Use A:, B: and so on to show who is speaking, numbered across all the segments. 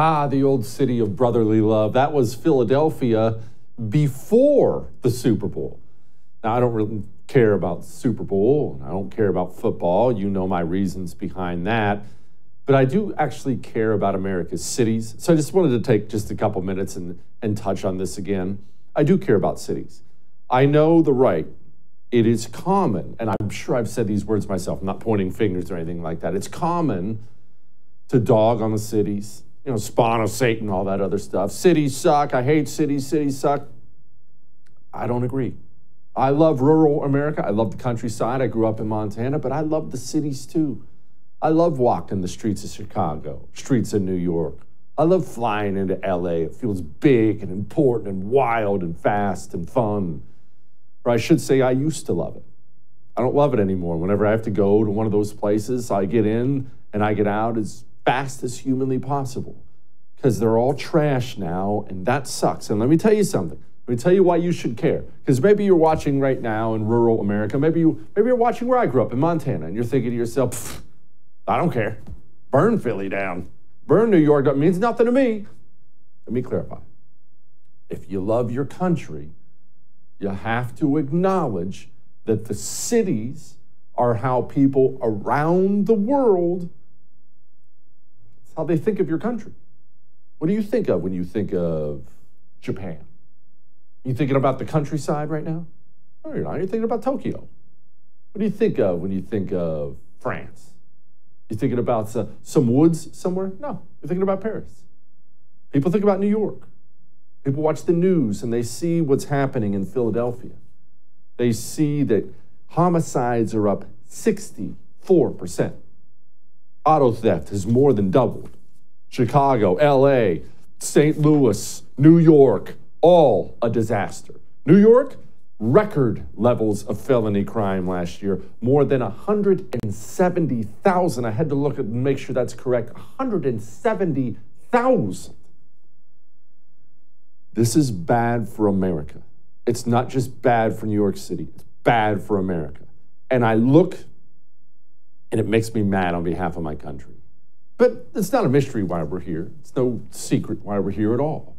A: The old city of brotherly love. That was Philadelphia before the Super Bowl. Now, I don't really care about the Super Bowl, and I don't care about football. You know my reasons behind that. But I do actually care about America's cities. So I just wanted to take just a couple minutes and touch on this again. I do care about cities. I know the right. It is common, and I'm sure I've said these words myself. I'm not pointing fingers or anything like that. It's common to dog on the cities, spawn of Satan, all that other stuff. Cities suck. I hate cities. Cities suck. I don't agree. I love rural America. I love the countryside. I grew up in Montana, but I love the cities too. I love walking the streets of Chicago, streets of New York. I love flying into LA. It feels big and important and wild and fast and fun. Or I should say I used to love it. I don't love it anymore. Whenever I have to go to one of those places, I get in and I get out as fast as humanly possible because they're all trash now, and that sucks. And let me tell you something. Let me tell you why you should care. Because maybe you're watching right now in rural America. Maybe you're watching where I grew up in Montana, and you're thinking to yourself, I don't care. Burn Philly down. Burn New York. That means nothing to me. Let me clarify. If you love your country, you have to acknowledge that the cities are how people around the world, it's how they think of your country. What do you think of when you think of Japan? You thinking about the countryside right now? No, you're not. You're thinking about Tokyo. What do you think of when you think of France? You thinking about some woods somewhere? No, you're thinking about Paris. People think about New York. People watch the news and they see what's happening in Philadelphia. They see that homicides are up 64%. Auto theft has more than doubled. Chicago, LA, St. Louis, New York, all a disaster. New York, record levels of felony crime last year, more than 170,000. I had to look at and make sure that's correct. 170,000. This is bad for America. It's not just bad for New York City. It's bad for America. And I look, and it makes me mad on behalf of my country. But it's not a mystery why we're here. It's no secret why we're here at all.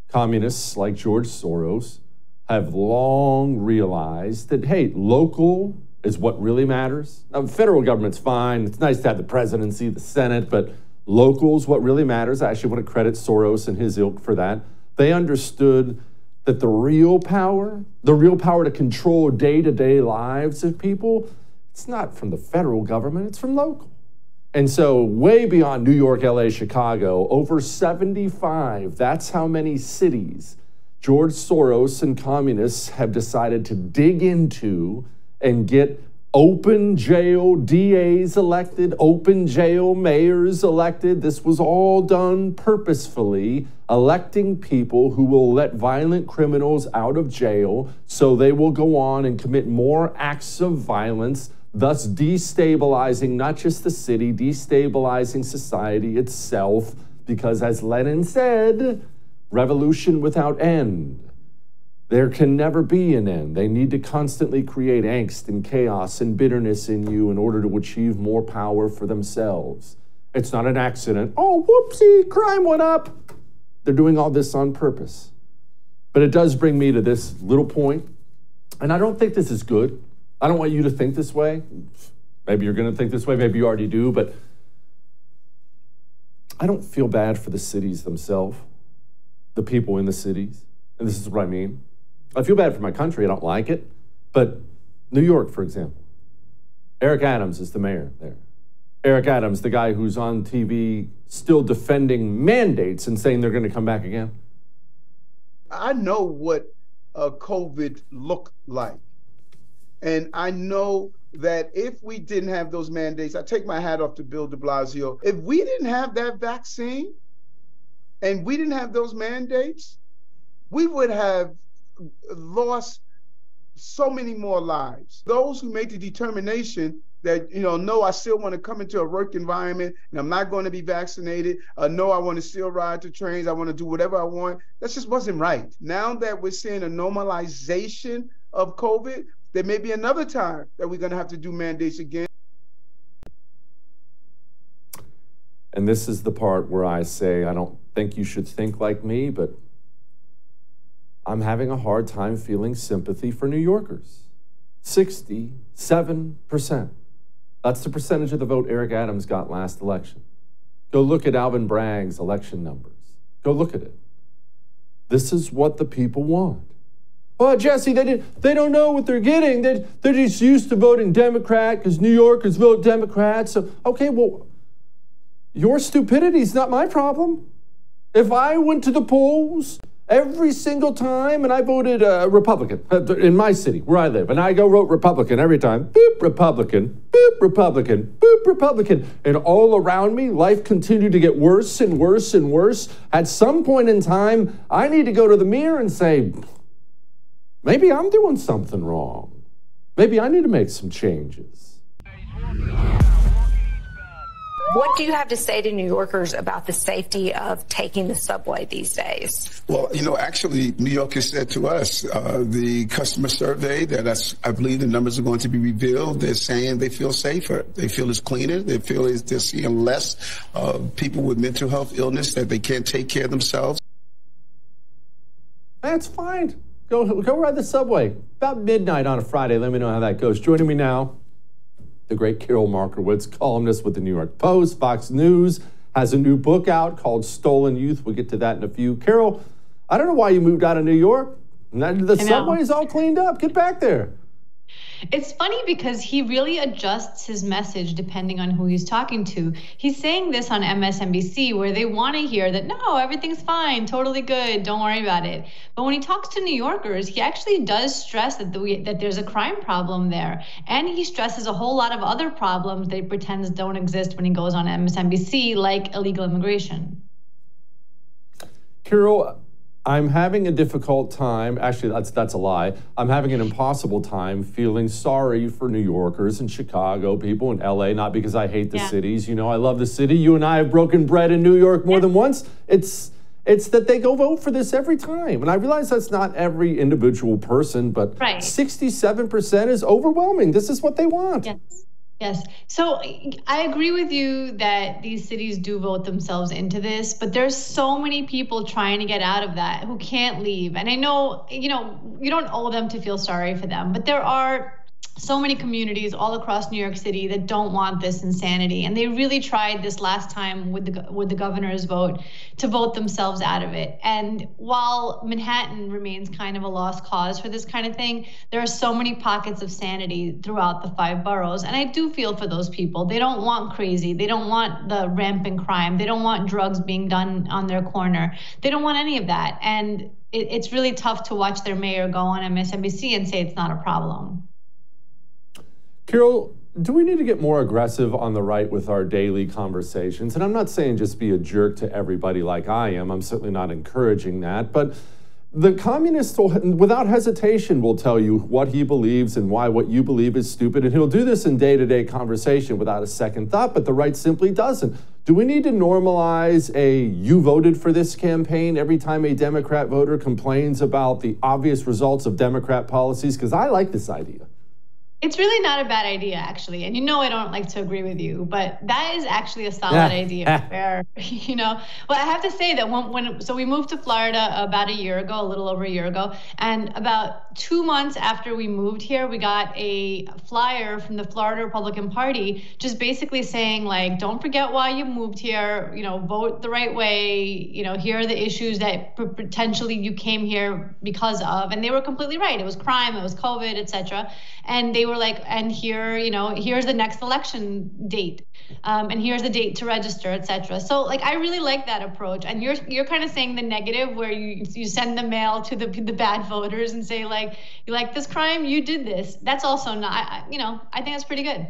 A: Communists like George Soros have long realized that, hey, local is what really matters. Now, the federal government's fine. It's nice to have the presidency, the Senate, but local is what really matters. I actually want to credit Soros and his ilk for that. They understood that the real power to control day-to-day lives of people, it's not from the federal government, it's from local. And so way beyond New York, LA, Chicago, over 75, that's how many cities George Soros and communists have decided to dig into and get open jail DAs elected, open jail mayors elected. This was all done purposefully, electing people who will let violent criminals out of jail so they will go on and commit more acts of violence, thus destabilizing not just the city, destabilizing society itself, because as Lenin said, revolution without end. There can never be an end. They need to constantly create angst and chaos and bitterness in you in order to achieve more power for themselves. It's not an accident. Oh, whoopsie, crime went up. They're doing all this on purpose. But it does bring me to this little point, and I don't think this is good. I don't want you to think this way. Maybe you're going to think this way. Maybe you already do, but I don't feel bad for the cities themselves, the people in the cities. And this is what I mean. I feel bad for my country. I don't like it. But New York, for example, Eric Adams is the mayor there. Eric Adams, the guy who's on TV still defending mandates and saying they're going to come back again.
B: I know what COVID looked like. And I know that if we didn't have those mandates, I take my hat off to Bill de Blasio. If we didn't have that vaccine and we didn't have those mandates, we would have lost so many more lives. Those who made the determination that, no, I still want to come into a work environment and I'm not going to be vaccinated. No, I want to still ride the trains. I want to do whatever I want. That just wasn't right. Now that we're seeing a normalization of COVID, there may be another time that we're going to have to do mandates again.
A: And this is the part where I say, I don't think you should think like me, but I'm having a hard time feeling sympathy for New Yorkers. 67%. That's the percentage of the vote Eric Adams got last election. Go look at Alvin Bragg's election numbers. Go look at it. This is what the people want. Oh, Jesse, they don't know what they're getting. They're just used to voting Democrat because New Yorkers vote Democrat. So, okay, well, your stupidity is not my problem. If I went to the polls every single time and I voted Republican in my city where I live, and I wrote Republican every time, boop, Republican, boop, Republican, boop, Republican, and all around me, life continued to get worse and worse and worse. At some point in time, I need to go to the mirror and say, maybe I'm doing something wrong. Maybe I need to make some changes.
C: What do you have to say to New Yorkers about the safety of taking the subway these days?
D: Well, actually, New York has said to us, the customer survey that I believe the numbers are going to be revealed, they're saying they feel safer. They feel it's cleaner. They feel they're seeing less people with mental health illness that they can't take care of themselves.
A: That's fine. Go ride the subway. About midnight on a Friday. Let me know how that goes. Joining me now, the great Karol Markowicz, columnist with the New York Post, Fox News, has a new book out called Stolen Youth. We'll get to that in a few. Karol, I don't know why you moved out of New York. The subway's all cleaned up. Get back there.
E: It's funny because he really adjusts his message depending on who he's talking to. He's saying this on MSNBC where they want to hear that, no, everything's fine, totally good, don't worry about it. But when he talks to New Yorkers, he actually does stress that there's a crime problem there. And he stresses a whole lot of other problems that he pretends don't exist when he goes on MSNBC, like illegal immigration.
A: Karol, I'm having a difficult time, actually that's a lie, I'm having an impossible time feeling sorry for New Yorkers and Chicago people and LA, not because I hate the cities. I love the city. You and I have broken bread in New York more than once. It's that they go vote for this every time. And I realize that's not every individual person, but 67% is overwhelming. This is what they want.
E: Yes. So I agree with you that these cities do vote themselves into this, but there's so many people trying to get out of that who can't leave. And I know, you don't owe them to feel sorry for them, but there are so many communities all across New York City that don't want this insanity. And they really tried this last time with the governor's vote to vote themselves out of it. And while Manhattan remains kind of a lost cause for this kind of thing, there are so many pockets of sanity throughout the 5 boroughs. And I do feel for those people. They don't want crazy. They don't want the rampant crime. They don't want drugs being done on their corner. They don't want any of that. And it's really tough to watch their mayor go on MSNBC and say it's not a problem.
A: Karol, do we need to get more aggressive on the right with our daily conversations? And I'm not saying just be a jerk to everybody like I am. I'm certainly not encouraging that. But the communist, without hesitation, will tell you what he believes and why what you believe is stupid. And he'll do this in day-to-day conversation without a second thought, but the right simply doesn't. Do we need to normalize a "you voted for this" campaign every time a Democrat voter complains about the obvious results of Democrat policies? Because I like this idea.
E: It's really not a bad idea, actually. And I don't like to agree with you, but that is actually a solid idea. Where, well, I have to say that so we moved to Florida about a year ago, a little over a year ago. And about 2 months after we moved here, we got a flyer from the Florida Republican Party just basically saying, like, don't forget why you moved here, vote the right way, here are the issues that potentially you came here because of. And they were completely right. It was crime, it was COVID, etc. And they were like, and here, here's the next election date, and here's the date to register, etc. So, like, I really like that approach. And you're kind of saying the negative, where you send the mail to the bad voters and say, like, you like this crime, you did this. That's also not, I think that's pretty good.